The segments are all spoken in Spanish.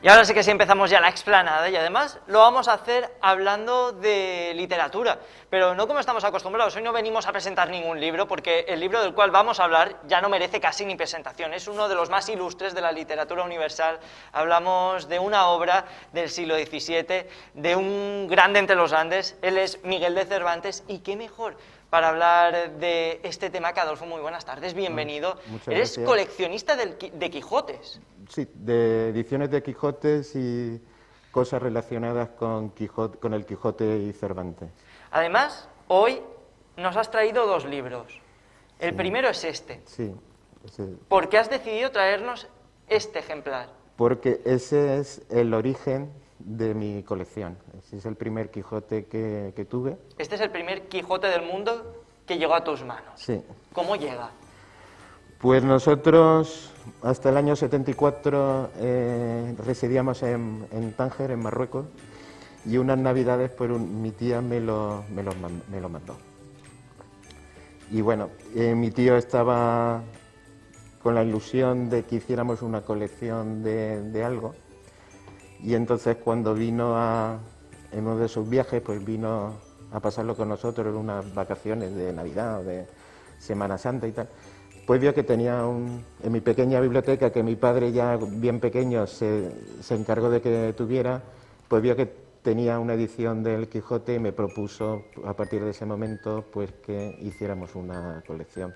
Y ahora sí que sí empezamos ya la explanada y además lo vamos a hacer hablando de literatura, pero no como estamos acostumbrados. Hoy no venimos a presentar ningún libro porque el libro del cual vamos a hablar ya no merece casi ni presentación. Es uno de los más ilustres de la literatura universal. Hablamos de una obra del siglo XVII, de un grande entre los grandes. Él es Miguel de Cervantes y qué mejor para hablar de este tema que Adolfo. Muy buenas tardes, bienvenido. Muchas Eres gracias. coleccionista de Quijotes. Sí, de ediciones de Quijotes y cosas relacionadas con el Quijote y Cervantes. Además, hoy nos has traído dos libros. El Sí. primero es este. Sí, ¿Por qué has decidido traernos este ejemplar? porque ese es el origen de mi colección. Ese es el primer Quijote que tuve. Este es el primer Quijote del mundo que llegó a tus manos. Sí. ¿Cómo llega? Pues nosotros hasta el año 74 residíamos en Tánger, en Marruecos, y unas navidades pues mi tía me lo mandó. Y bueno, mi tío estaba con la ilusión de que hiciéramos una colección de algo, y entonces cuando vino en uno de sus viajes, pues vino a pasarlo con nosotros en unas vacaciones de Navidad o de Semana Santa y tal. Pues vio que tenía en mi pequeña biblioteca, que mi padre ya bien pequeño se encargó de que tuviera, pues vio que tenía una edición del Quijote y me propuso a partir de ese momento pues que hiciéramos una colección.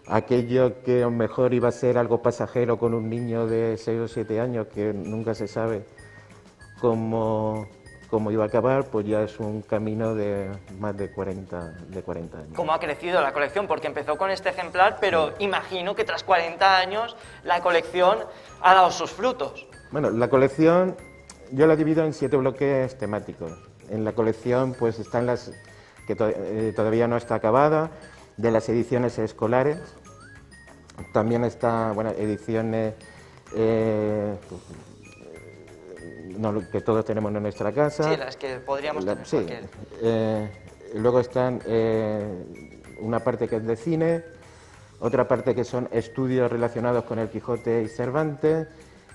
Aquello que a lo mejor iba a ser algo pasajero con un niño de 6 o 7 años, que nunca se sabe cómo iba a acabar, pues ya es un camino de más de 40 años. ¿Cómo ha crecido la colección? Porque empezó con este ejemplar, pero imagino que tras 40 años la colección ha dado sus frutos. Bueno, la colección yo la divido en 7 bloques temáticos. En la colección pues están las que todavía no está acabada, de las ediciones escolares. También está, bueno, ediciones que todos tenemos en nuestra casa. Sí, las que podríamos tener Sí. cualquiera. Luego están una parte que es de cine, otra parte que son estudios relacionados con el Quijote y Cervantes,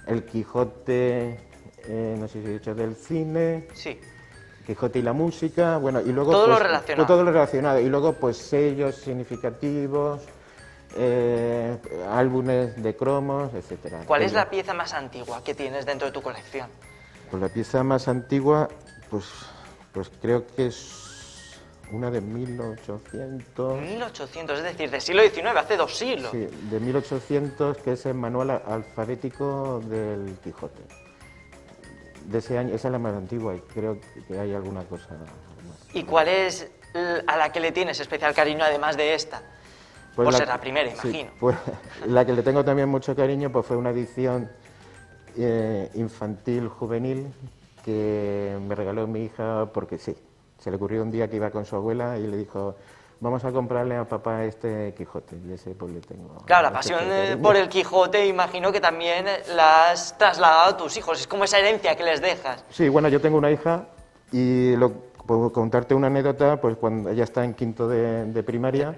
el Quijote, no sé si he dicho, del cine, Sí. Quijote y la música, bueno, y luego Todo lo pues, relacionado. todo lo relacionado, y luego pues sellos significativos, álbumes de cromos, etcétera. ¿Cuál es la pieza más antigua que tienes dentro de tu colección? Pues la pieza más antigua, pues creo que es una de 1800. 1800, es decir, del siglo XIX, hace 2 siglos. Sí, de 1800, que es el manual alfabético del Quijote. De ese año, esa es la más antigua y creo que hay alguna cosa más. ¿Y cuál es a la que le tienes especial cariño además de esta? Pues Por ser la primera, sí, imagino. pues la que le tengo también mucho cariño pues fue una edición infantil juvenil que me regaló mi hija porque sí, se le ocurrió un día que iba con su abuela y le dijo: vamos a comprarle a papá este Quijote, y ese pues le tengo. Claro, la pasión por el Quijote imagino que también la has trasladado a tus hijos, es como esa herencia que les dejas. Sí, bueno, yo tengo una hija y puedo contarte una anécdota, pues cuando ella está en quinto de primaria.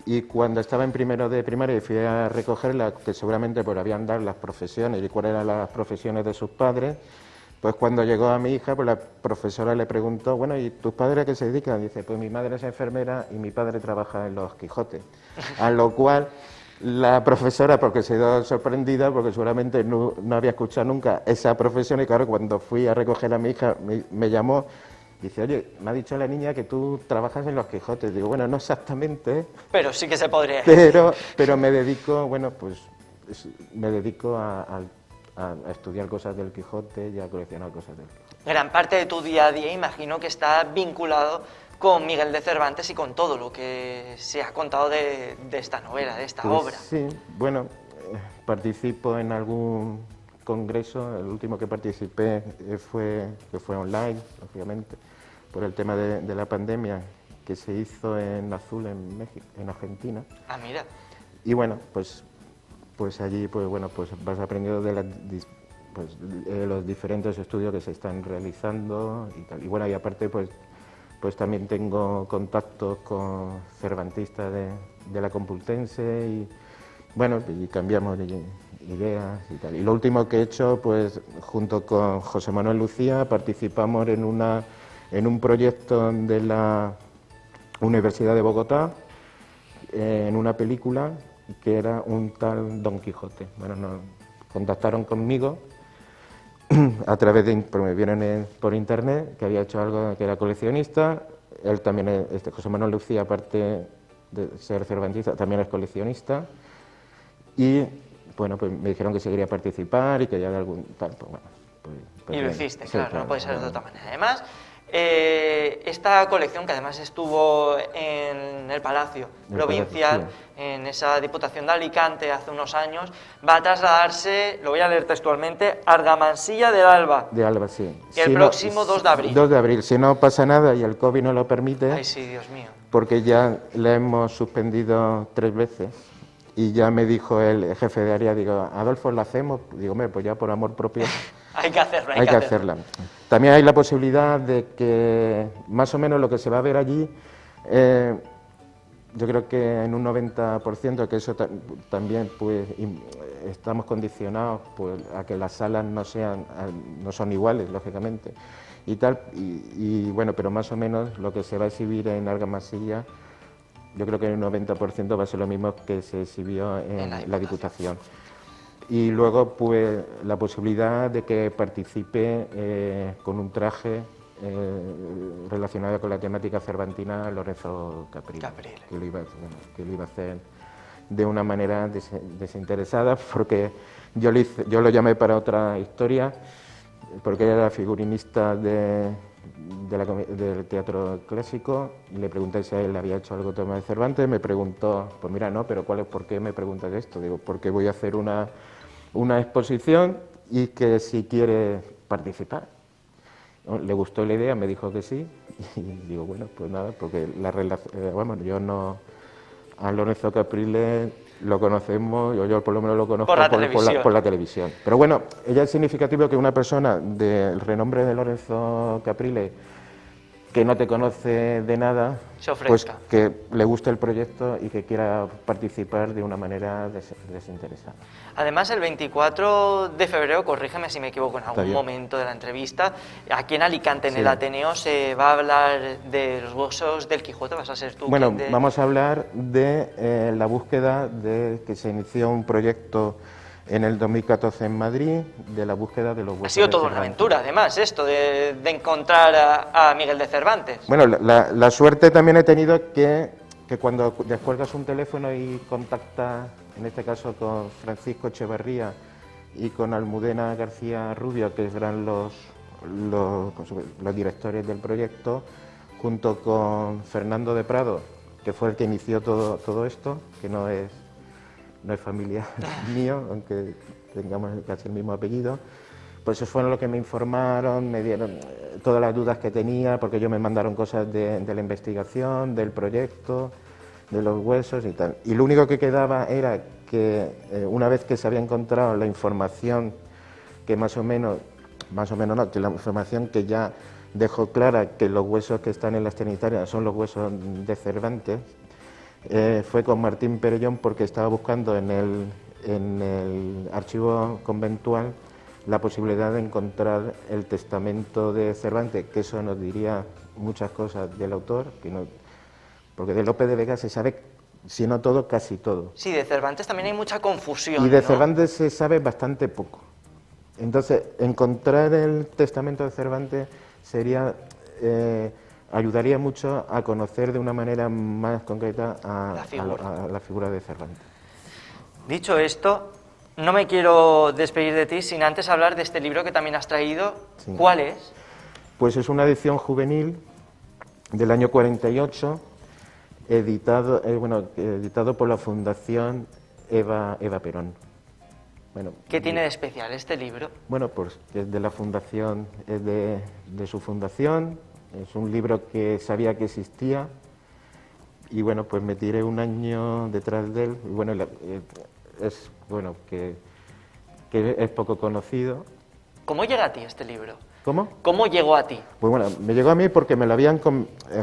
Y cuando estaba en primero de primaria y fui a recogerla, que seguramente por habían dado las profesiones y cuáles eran las profesiones de sus padres, pues cuando llegó a mi hija, pues la profesora le preguntó: bueno, ¿y tus padres a qué se dedican? Dice: pues mi madre es enfermera y mi padre trabaja en los Quijotes. A lo cual la profesora, porque se quedó sorprendida, porque seguramente no había escuchado nunca esa profesión, y claro, cuando fui a recoger a mi hija me llamó. Dice: oye, me ha dicho la niña que tú trabajas en los Quijotes. Digo: bueno, no exactamente, Pero sí que se podría decir. pero me dedico, bueno, pues me dedico a estudiar cosas del Quijote y a coleccionar cosas del Quijote. Gran parte de tu día a día imagino que está vinculado con Miguel de Cervantes y con todo lo que se ha contado de esta novela, de esta Pues obra. sí, bueno, participo en algún congreso. El último que participé fue online, obviamente, por el tema de la pandemia, que se hizo en Azul, en México, en Argentina. Ah, mira. Y bueno, pues allí pues vas aprendiendo de los diferentes estudios que se están realizando y tal. Y bueno, y aparte pues también tengo contactos con cervantistas de la Complutense y bueno, y cambiamos ideas y tal. Y lo último que he hecho, pues junto con José Manuel Lucía, participamos en un proyecto de la Universidad de Bogotá, en una película que era un tal Don Quijote. Bueno, contactaron conmigo a través de, porque me vieron por internet, que había hecho algo, que era coleccionista. Él también, José Manuel Lucía, aparte de ser cervantista, también es coleccionista. Y bueno, pues me dijeron que se quería participar y que ya de algún tal, pues bueno. Y lo hiciste, sí, claro, no puede ser de otra manera. Además, esta colección, que además estuvo en el Palacio Provincial, Palacio, sí, en esa Diputación de Alicante hace unos años, va a trasladarse, lo voy a leer textualmente, a Argamasilla del Alba. De Alba, sí. El próximo 2 de abril. 2 de abril, si no pasa nada y el COVID no lo permite. Ay, sí, Dios mío. Porque ya la hemos suspendido 3 veces. Y ya me dijo el jefe de área, digo, Adolfo, ¿la hacemos? Digo, pues ya por amor propio. Hay que hacerlo, hay que hacerla. También hay la posibilidad de que más o menos lo que se va a ver allí, yo creo que en un 90%, que eso también pues estamos condicionados pues, a que las salas no son iguales, lógicamente, y tal, y bueno, pero más o menos lo que se va a exhibir en Argamasilla, yo creo que en un 90% va a ser lo mismo que se exhibió en la Diputación. Y luego, pues, la posibilidad de que participe con un traje relacionado con la temática cervantina Lorenzo Caprile. Que lo iba a hacer de una manera desinteresada, porque yo lo llamé para otra historia, porque ella era figurinista del teatro clásico, y le pregunté si a él había hecho algo tema de Cervantes. Me preguntó, pues mira, no, pero ¿por qué me preguntas esto? Digo, porque voy a hacer una exposición y que si quiere participar. Le gustó la idea, me dijo que sí, y digo, bueno, pues nada, porque bueno, yo no, a Lorenzo Caprile lo conocemos, yo por lo menos lo conozco por la televisión. Pero bueno, ella es significativo que una persona del renombre de Lorenzo Caprile, que no te conoce de nada, pues que le guste el proyecto y que quiera participar de una manera desinteresada. Además, el 24 de febrero, corrígeme si me equivoco en algún momento de la entrevista, aquí en Alicante, en el Ateneo, se va a hablar de los huesos del Quijote. ¿Vas a ser tú? Bueno, vamos a hablar de la búsqueda que se inició un proyecto en el 2014 en Madrid, de la búsqueda de los huesos. Ha sido toda una aventura, además, esto de encontrar a Miguel de Cervantes. Bueno, la suerte también he tenido que cuando descuelgas un teléfono y contactas, en este caso con Francisco Echeverría y con Almudena García Rubio, que eran los directores del proyecto, junto con Fernando de Prado, que fue el que inició todo esto, que no es familia mío, aunque tengamos casi el mismo apellido, pues esos fueron los que me informaron, me dieron todas las dudas que tenía, porque ellos me mandaron cosas de la investigación, del proyecto, de los huesos y tal. Y lo único que quedaba era que una vez que se había encontrado la información que más o menos no, que la información que ya dejó clara que los huesos que están en las Trinitarias son los huesos de Cervantes, fue con Martín Perellón, porque estaba buscando en el archivo conventual la posibilidad de encontrar el testamento de Cervantes, que eso nos diría muchas cosas del autor, porque de Lope de Vega se sabe, si no todo, casi todo. Sí, de Cervantes también hay mucha confusión. Y de Cervantes se sabe bastante poco. Entonces, encontrar el testamento de Cervantes ayudaría mucho a conocer de una manera más concreta a la figura de Cervantes. Dicho esto, no me quiero despedir de ti sin antes hablar de este libro que también has traído. Sí. ¿Cuál es? Pues es una edición juvenil del año 48, editado por la Fundación Eva Perón. Bueno, ¿qué tiene de especial este libro? Bueno, pues es de la fundación, es de su fundación. Es un libro que sabía que existía y bueno, pues me tiré un año detrás de él. Y bueno, que es poco conocido. ¿Cómo llega a ti este libro? ¿Cómo? ¿Cómo llegó a ti? Pues bueno, me llegó a mí porque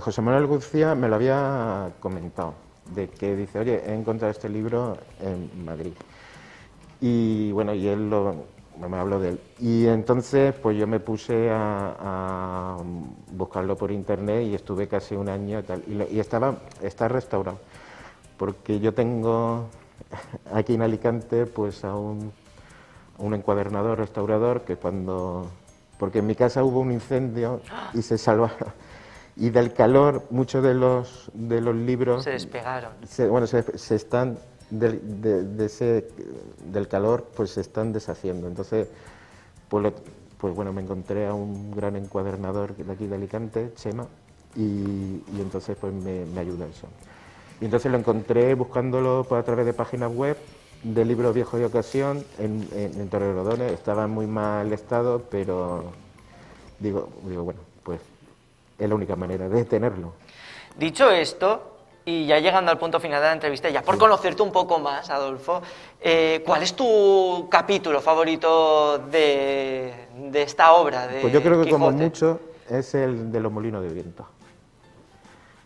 José Manuel Lucía me lo había comentado, de que dice, oye, he encontrado este libro en Madrid. Y bueno, y él me habló de él. Y entonces pues yo me puse a buscarlo por internet y estuve casi un año y tal. Y está restaurado. Porque yo tengo aquí en Alicante pues a un encuadernador, restaurador, que porque en mi casa hubo un incendio y se salvaron. Y del calor, muchos de los libros... Se despegaron. Se están, del calor, pues se están deshaciendo. Entonces, pues bueno, me encontré a un gran encuadernador de aquí de Alicante, Chema, y entonces pues me ayuda eso. Y entonces lo encontré buscándolo a través de páginas web, de libros viejos de ocasión, en Torrelodones. Estaba en muy mal estado, pero digo, bueno, pues es la única manera de tenerlo. Dicho esto, y ya llegando al punto final de la entrevista, ya por conocerte un poco más, Adolfo, ¿cuál es tu capítulo favorito de esta obra de Pues yo creo que Quijote? como mucho es el de los molinos de viento.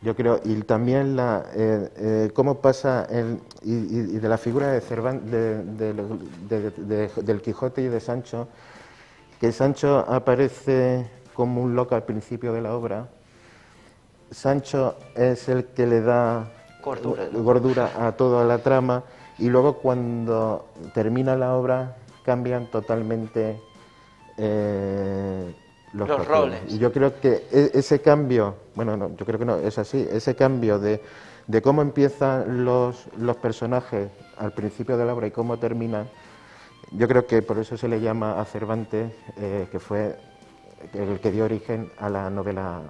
Yo creo, y también cómo pasa, y de la figura de del Quijote y de Sancho, que Sancho aparece como un loco al principio de la obra. Sancho es el que le da gordura a toda la trama, y luego cuando termina la obra cambian totalmente los roles. Y yo creo que ese cambio, bueno, no, yo creo que no, es así, ese cambio de cómo empiezan los personajes al principio de la obra y cómo terminan, yo creo que por eso se le llama a Cervantes, que fue el que dio origen a la novela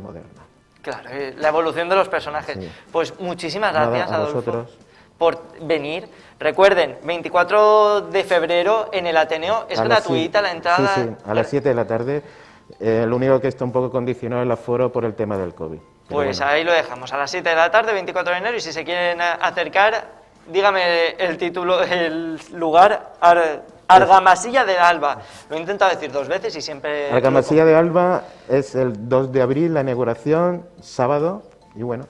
moderna. Claro, la evolución de los personajes. Sí. Pues muchísimas Nada, gracias, a Adolfo, vosotros. por venir. Recuerden, 24 de febrero en el Ateneo, es gratuita la entrada. Sí, a las 7 de la tarde. Lo único que está un poco condicionado es el aforo por el tema del COVID. Pues bueno, ahí lo dejamos, a las 7 de la tarde, 24 de enero, y si se quieren acercar, dígame el título, el lugar, Argamasilla del Alba. Lo he intentado decir 2 veces y siempre... Argamasilla de Alba es el 2 de abril, la inauguración, sábado, y bueno,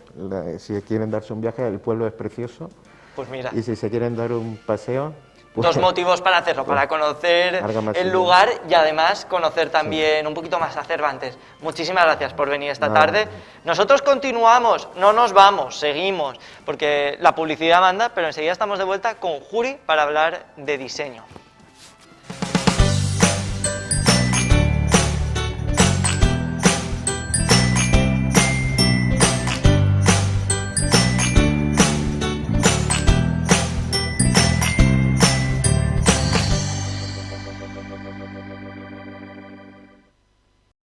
si quieren darse un viaje, el pueblo es precioso. Pues mira. Y si se quieren dar un paseo... Pues, 2 motivos para hacerlo, para conocer el lugar y además conocer también un poquito más a Cervantes. Muchísimas gracias por venir esta tarde. Nosotros continuamos, no nos vamos, seguimos, porque la publicidad manda, pero enseguida estamos de vuelta con Juri para hablar de diseño.